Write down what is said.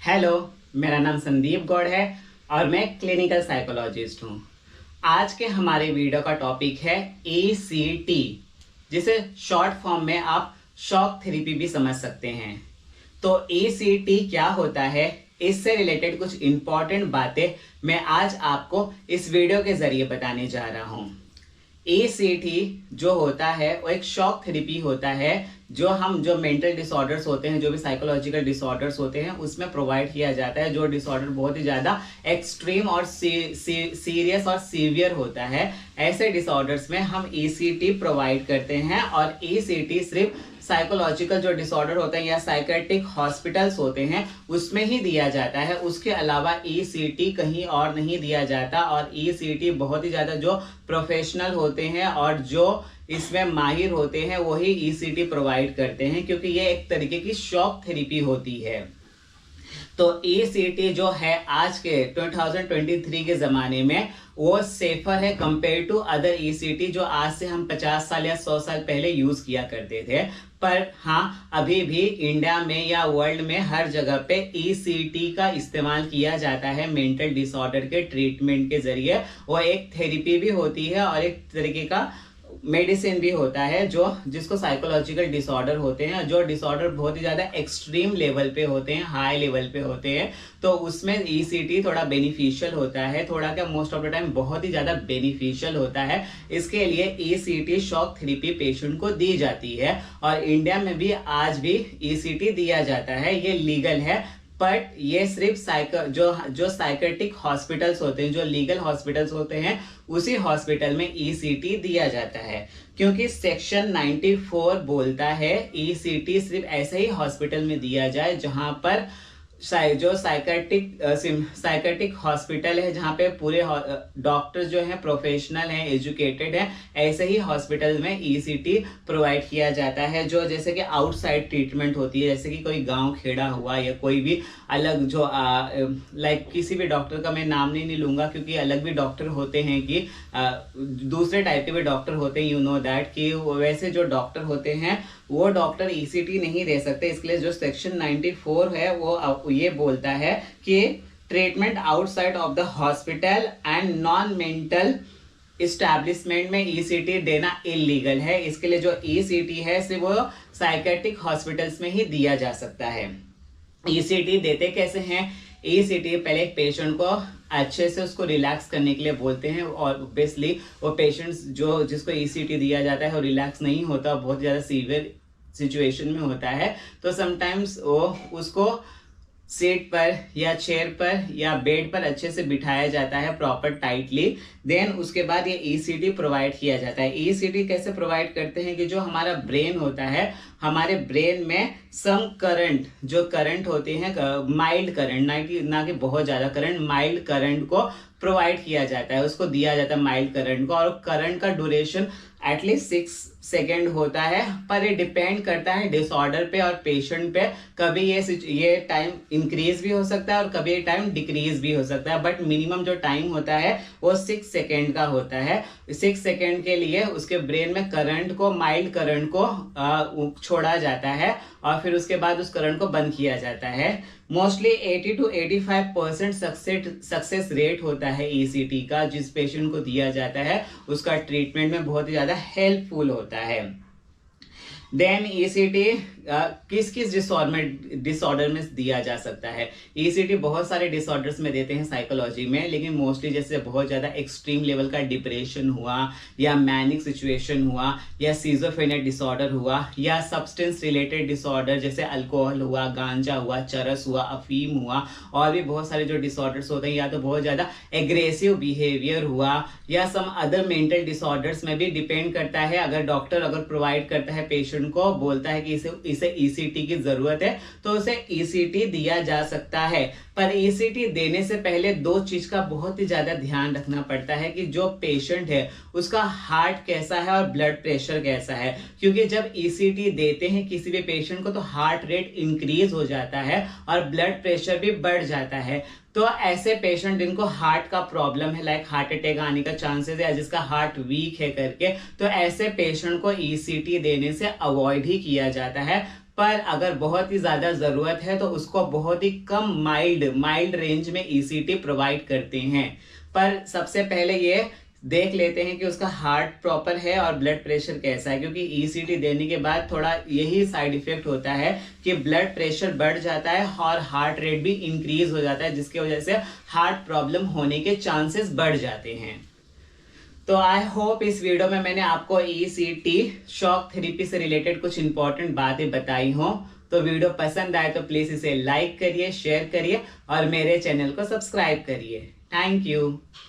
Hello, मेरा नाम संदीप गौड़ है और मैं क्लिनिकल साइकोलॉजिस्ट हूँ। आज के हमारे वीडियो का टॉपिक है ECT, जिसे शॉर्ट फॉर्म में आप शॉक थेरेपी भी समझ सकते हैं। तो ECT क्या होता है, इससे रिलेटेड कुछ इंपॉर्टेंट बातें मैं आज आपको इस वीडियो के जरिए बताने जा रहा हूँ। ECT जो होता है वो एक शॉक थेरेपी होता है जो मेंटल डिसऑर्डर्स होते हैं, जो भी साइकोलॉजिकल डिसऑर्डर्स होते हैं उसमें प्रोवाइड किया जाता है। जो डिसऑर्डर बहुत ही ज़्यादा एक्सट्रीम और सीरियस और सीवियर होता है, ऐसे डिसऑर्डर्स में हम ECT प्रोवाइड करते हैं। और ECT सिर्फ साइकोलॉजिकल जो डिसऑर्डर होते हैं या साइकेट्रिक हॉस्पिटल्स होते हैं उसमें ही दिया जाता है। उसके अलावा ECT कहीं और नहीं दिया जाता। और ECT बहुत ही ज़्यादा जो प्रोफेशनल होते हैं और जो इसमें माहिर होते हैं वही ECT प्रोवाइड करते हैं, क्योंकि ये एक तरीके की शॉक थेरेपी होती है। तो ECT जो है आज के 2023 के ज़माने में वो सेफर है कंपेयर टू अदर ECT जो आज से हम 50 साल या 100 साल पहले यूज़ किया करते थे। पर हाँ, अभी भी इंडिया में या वर्ल्ड में हर जगह पे ECT का इस्तेमाल किया जाता है मेंटल डिसऑर्डर के ट्रीटमेंट के जरिए। वो एक थेरेपी भी होती है और एक तरीके का मेडिसिन भी होता है जो जिसको साइकोलॉजिकल डिसऑर्डर होते हैं। जो डिसऑर्डर बहुत ही ज़्यादा एक्सट्रीम लेवल पे होते हैं, हाई लेवल पे होते हैं, तो उसमें ECT थोड़ा बेनिफिशियल होता है। थोड़ा क्या, मोस्ट ऑफ द टाइम बहुत ही ज़्यादा बेनिफिशियल होता है। इसके लिए ECT शॉक थेरेपी पेशेंट को दी जाती है और इंडिया में भी आज भी ECT दिया जाता है। ये लीगल है, बट ये सिर्फ जो साइकेट्रिक हॉस्पिटल्स होते हैं, जो लीगल हॉस्पिटल्स होते हैं, उसी हॉस्पिटल में ECT दिया जाता है। क्योंकि सेक्शन 94 बोलता है ECT सिर्फ ऐसे ही हॉस्पिटल में दिया जाए जहां पर जो साइकेट्रिक हॉस्पिटल है, जहाँ पे पूरे डॉक्टर्स जो हैं प्रोफेशनल हैं, एजुकेटेड हैं, ऐसे ही हॉस्पिटल में ECT प्रोवाइड किया जाता है। जो जैसे कि आउटसाइड ट्रीटमेंट होती है, जैसे कि कोई गांव खेड़ा हुआ या कोई भी अलग जो लाइक किसी भी डॉक्टर का मैं नाम नहीं लूंगा, क्योंकि अलग भी डॉक्टर होते हैं कि दूसरे टाइप के भी डॉक्टर होते हैं, यू नो दैट, कि वैसे जो डॉक्टर होते हैं वो डॉक्टर ECT नहीं दे सकते। इसके लिए जो सेक्शन 94 है वो ये बोलता है कि treatment outside of the hospital and non mental establishment में ECT देना इलीगल है। इसके लिए जो ECT है सिर्फ वो साइकेट्रिक हॉस्पिटल्स में ही दिया जा सकता है। ECT देते कैसे हैं? ECT पहले एक पेशेंट को अच्छे से उसको रिलैक्स करने के लिए बोलते हैं, और ऑब्वियसली वो पेशेंट्स जिसको ECT दिया जाता है वो रिलैक्स नहीं होता, बहुत ज़्यादा सीवियर सिचुएशन में होता है। तो समटाइम्स वो उसको सीट पर या चेयर पर या बेड पर अच्छे से बिठाया जाता है, प्रॉपर टाइटली। देन उसके बाद ये ECT प्रोवाइड किया जाता है। ECT कैसे प्रोवाइड करते हैं कि जो हमारा ब्रेन होता है, हमारे ब्रेन में सम करंट, जो करंट होते हैं, माइल्ड करंट, ना कि बहुत ज़्यादा करंट, माइल्ड करंट को प्रोवाइड किया जाता है, उसको दिया जाता है माइल्ड करंट को। और करंट का ड्यूरेशन एटलीस्ट 6 सेकेंड होता है, पर ये डिपेंड करता है डिसऑर्डर पे और पेशेंट पे। कभी ये टाइम इंक्रीज भी हो सकता है और कभी ये टाइम डिक्रीज भी हो सकता है, बट मिनिमम जो टाइम होता है वो 6 सेकेंड का होता है। 6 सेकेंड के लिए उसके ब्रेन में करंट को, माइल्ड करंट को छोड़ा जाता है और फिर उसके बाद उस करंट को बंद किया जाता है। मोस्टली 80 to 85% सक्सेस रेट होता है ECT का, जिस पेशेंट को दिया जाता है उसका ट्रीटमेंट में बहुत ही ज्यादा हेल्पफुल होता है। देन ECT किस किस डिसऑर्डर में दिया जा सकता है? ECT बहुत सारे डिसऑर्डर्स में देते हैं साइकोलॉजी में, लेकिन मोस्टली जैसे बहुत ज़्यादा एक्सट्रीम लेवल का डिप्रेशन हुआ या मैनिक सिचुएशन हुआ या सीजोफ्रेनिया डिसऑर्डर हुआ या सब्सटेंस रिलेटेड डिसऑर्डर जैसे अल्कोहल हुआ, गांजा हुआ, चरस हुआ, अफीम हुआ, और भी बहुत सारे जो डिसऑर्डर्स होते हैं, या तो बहुत ज़्यादा एग्रेसिव बिहेवियर हुआ या सम अदर मेंटल डिसऑर्डर्स में भी डिपेंड करता है। अगर प्रोवाइड करता है पेशेंट को, बोलता है कि इसे ECT की जरूरत है, तो उसे ECT दिया जा सकता है। पर ECT देने से पहले दो चीज का बहुत ही ज्यादा ध्यान रखना पड़ता है कि जो पेशेंट है उसका हार्ट कैसा है और ब्लड प्रेशर कैसा है। क्योंकि जब ECT देते हैं किसी भी पेशेंट को तो हार्ट रेट इंक्रीज हो जाता है और ब्लड प्रेशर भी बढ़ जाता है। तो ऐसे पेशेंट जिनको हार्ट का प्रॉब्लम है, लाइक हार्ट अटैक आने का चांसेस है, जिसका हार्ट वीक है करके, तो ऐसे पेशेंट को ECT देने से अवॉइड ही किया जाता है। पर अगर बहुत ही ज़्यादा ज़रूरत है तो उसको बहुत ही कम माइल्ड रेंज में ईसीटी प्रोवाइड करते हैं। पर सबसे पहले ये देख लेते हैं कि उसका हार्ट प्रॉपर है और ब्लड प्रेशर कैसा है, क्योंकि ईसीटी देने के बाद थोड़ा यही साइड इफेक्ट होता है कि ब्लड प्रेशर बढ़ जाता है और हार्ट रेट भी इंक्रीज हो जाता है, जिसकी वजह से हार्ट प्रॉब्लम होने के चांसेस बढ़ जाते हैं। तो आई होप इस वीडियो में मैंने आपको ईसीटी शॉक थेरेपी से रिलेटेड कुछ इंपॉर्टेंट बातें बताई हों। तो वीडियो पसंद आए तो प्लीज इसे लाइक करिए, शेयर करिए और मेरे चैनल को सब्सक्राइब करिए। Thank you.